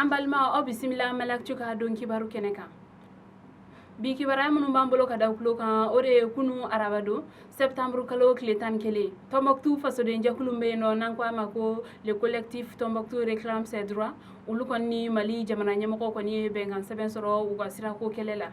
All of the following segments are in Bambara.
An balima o bisimila Maliactu ka don kibaru kɛnɛ kan. Bi kibara minnu b'an bolo ka da kulo kan o de kunu arabado Septembre kalo tile 11 Tombouctou fasoden jɛkulu bɛ yen nɔ n'an ko a ma ko le collectif Tombouctou réclame ses droits olu kɔni ni Mali jamana ɲɛmɔgɔ kɔni ye bɛnkan sɛbɛn sɔrɔ u ka sirako kɛlɛ la.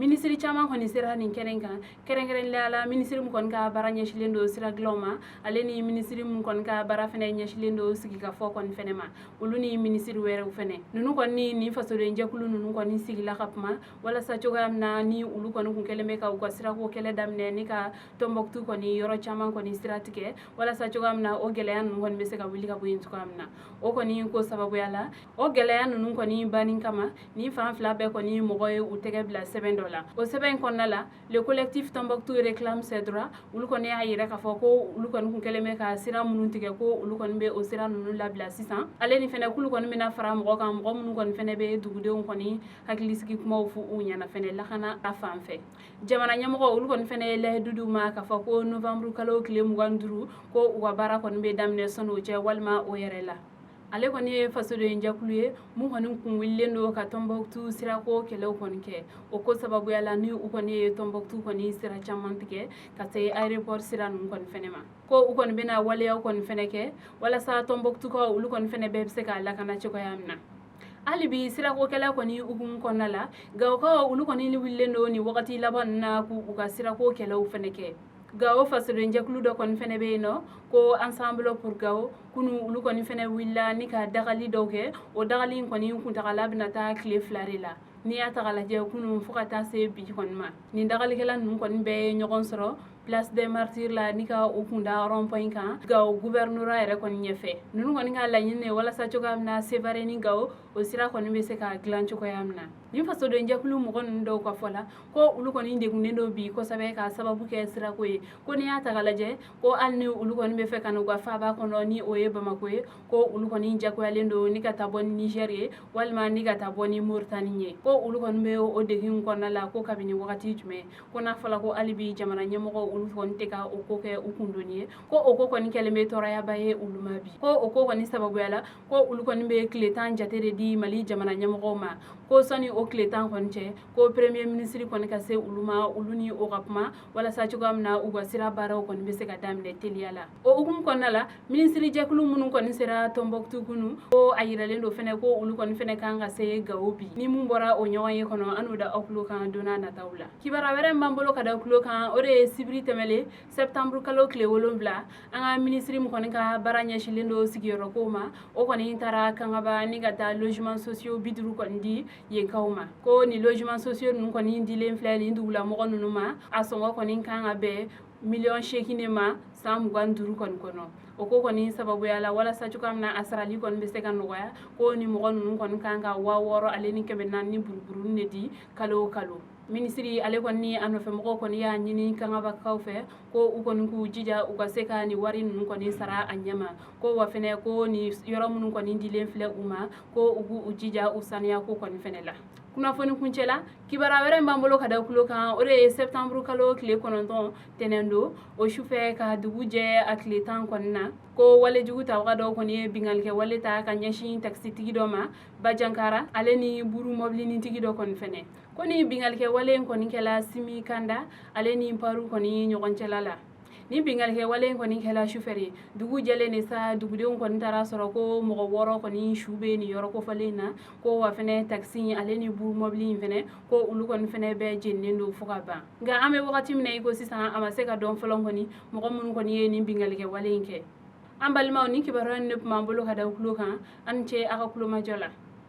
Ministri caman kɔni sera nin kɛnɛ kan kɛrɛnkɛrɛnnenya la ministri mun kɔni ka baara ɲɛsilen don sira dilanw ma ale ni ministri mun kɔni ka baara fɛnɛ ɲɛsilen don sigikafɔ kɔni fɛnɛ ma olu ni ministri wɛrɛw fɛnɛ nunu kɔni ni fasoden jɛkulu nunu kɔni sigila ka kuma walasa cogoya min na ni olu kɔni kun kɛlen bɛ ka u ka sirako kɛlɛ daminɛ ni ka Tombouctou kɔni yɔrɔ caman kɔni sira tigɛ walasa cogoya min na o gɛlɛya nunu kɔni bɛ se ka wuli ka bɔ yen cogoya min na o kɔni ko sababuya la o gɛlɛya nunu kɔni banni kama ni fan fila bɛɛ kɔni mɔgɔ ye u tɛgɛ bila sɛbɛn dɔ la o sɛbɛn kɔnɔna la le collectif Tombouctou réclame ses droits olu kɔni y'a yira k'a fɔ ko olu kɔni kun kɛlen bɛ ka sira minnu tigɛ ko olu kɔni bɛ o sira ninnu labila sisan ale ni fɛnɛ kulu kɔni bɛna fara mɔgɔ kan mɔgɔ minnu kɔni fɛnɛ bɛ dugudenw kɔni hakilisigi kumaw fɔ u ɲɛna fɛnɛ lakana a fan fɛ jamana ɲɛmɔgɔ olu kɔni fɛnɛ ye layidu d'u ma k'a fɔ ko novembre kalo tile 25 ko u ka baara kɔni bɛ daminɛ sɔnni o cɛ walima o yɛrɛ la ale kɔni ye fasoden jɛkulu ye mun kɔni kun wililen don ka Tombouctou sirako kɛlɛw kɔni kɛ o ko sababuya la ni u kɔni ye Tombouctou kɔni sira caman tigɛ ka se aéroport sira ninnu kɔni fɛnɛ ma ko u kɔni bɛna waleyaw kɔni fɛnɛ kɛ walasa Tombouctou ka olu kɔni fɛnɛ bɛɛ bɛ se ka lakana cogoya min na hali bi sirako kɛlɛ kɔni hukumu kɔnɔna la Gawokaw olu kɔni wililen don nin wagati laban ninnu na k'u ka sirako kɛlɛw fɛnɛ kɛ Gawo fasoden jɛkulu dɔ kɔni fɛnɛ bɛ yen nɔ ko ensemble pour Gawo kunu olu kɔni fɛnɛ wulila ni ka dagali dɔw kɛ o dagali kɔni kuntagala bɛna taa tile 2 de la n'i y'a ta k'a lajɛ kunu fo ka taa se bi kɔni ma nin dagalikɛla ninnu kɔni bɛɛ ye ɲɔgɔn sɔrɔ place des martyrs la ni ka u kunda rond-point kan Gawo gouvernorat yɛrɛ kɔni ɲɛfɛ ninnu kɔni ka laɲini ye walasa cogoya min na Sévaré ni Gawo o sira kɔni bɛ se ka dilan cogoya min na nin fasoden jɛkulu mɔgɔ ninnu dɔw ka fɔ la ko olu kɔni degunnen don bi kosɛbɛ ka sababu kɛ sirako ye ko n'i y'a ta k'a lajɛ ko hali ni olu kɔni bɛ fɛ ka n'u ka faaba kɔnɔ ni o ye Bamako ye ko olu kɔni jagoyalen don ni ka taa bɔ ni Niger ye walima ni ka taa bɔ ni Mauritanie ye ko olu kɔni bɛ o degun kɔnɔna la ko kabini wagati jumɛn ko n'a fɔla ko hali bi jamana ɲɛmɔgɔ olu kɔni tɛ ka o ko kɛ u kundoni ye ko o ko kɔni kɛlen bɛ tɔɔrɔyaba ye olu ma bi ko o ko kɔni sababuya la ko olu kɔni bɛ tile 10 jate de di Mali jamana ɲɛmɔgɔw ma ko sɔni o tile 10 kɔni cɛ ko premier ministre kɔni ka se olu ma olu ni o ka kuma walasa cogoya min na u ka sira baaraw kɔni bɛ se ka daminɛ teliya la o hukumu kɔnɔna la ministre jɛkulu minnu kɔni sera Tombouctou kunu ko a yiralen don fɛnɛ ko olu kɔni fɛnɛ kan ka se Gawo bi ni mun bɔra o ɲɔgɔn ye kɔnɔ an n'o da aw tulo kan donna nataw la kibara wɛrɛ min b'an bolo ka da tulo kan o de ye sibiri tɛmɛlen Septembre kalo tile 7 an ka ministre mun kɔni ka baara ɲɛsilen don sigiyɔrɔkow ma o kɔni taara kangaba ni ka taa logement sociaux 50 kɔni di yenkaw ma ko ni logement sociaux ninnu kɔni dilen filɛ nin dugulamɔgɔ ninnu ma a sɔngɔ kɔni kan ka bɛn $8 millions ma san 25 kɔni kɔnɔ o ko kɔni sababuya la walasa cogoya min na a sarali kɔni bɛ se ka nɔgɔya ko ni mɔgɔ ninnu kɔni kan ka 6,600 ale ni 400 buruburu de di kalo o kalo ministri ale kɔni ni a nɔfɛmɔgɔw kɔni y'a ɲini kangabakaw fɛ ko u kɔni k'u jija u ka se ka ni wari ninnu kɔni sara a ɲɛma ko wa fɛnɛ ko ni yɔrɔ minnu kɔni dilen filɛ u ma ko u k'u jija u sanuya ko kɔni fɛnɛ la kunnafoni kuncɛ la kibara wɛrɛ b'an bolo ka da kulo kan o de ye Septembre kalo tile 9 tɛnɛn don o sufɛ ka dugu jɛ a tile 10 kɔni na ko walejugu tabaga dɔw kɔni ye bingalikɛ wale ta ka ɲɛsin taxitigi dɔ ma Bajankara ale ni buru mobilinitigi dɔ kɔni fɛnɛ ko ni bingalikɛ wale kɔni kɛla Simi Kanda ale ni Paru kɔni ɲɔgɔn cɛla la ni bingalikɛ wale kɔni kɛla sufɛri dugu jɛlen de sa dugudenw kɔni taara sɔrɔ ko mɔgɔ 6 kɔni su bɛ ni yɔrɔ kofɔlen na ko wa fɛnɛ taxi ale ni buru mobili fɛnɛ ko olu kɔni fɛnɛ bɛɛ jeninen don fo ka ban nka an bɛ wagati min na i ko sisan a ma se ka dɔn fɔlɔ kɔni mɔgɔ minnu kɔni ye ni bingalikɛ wale kɛ an balimaw ni kibaruya ne tun b'an bolo ka da kulo kan an ce a ka kulomajɔ la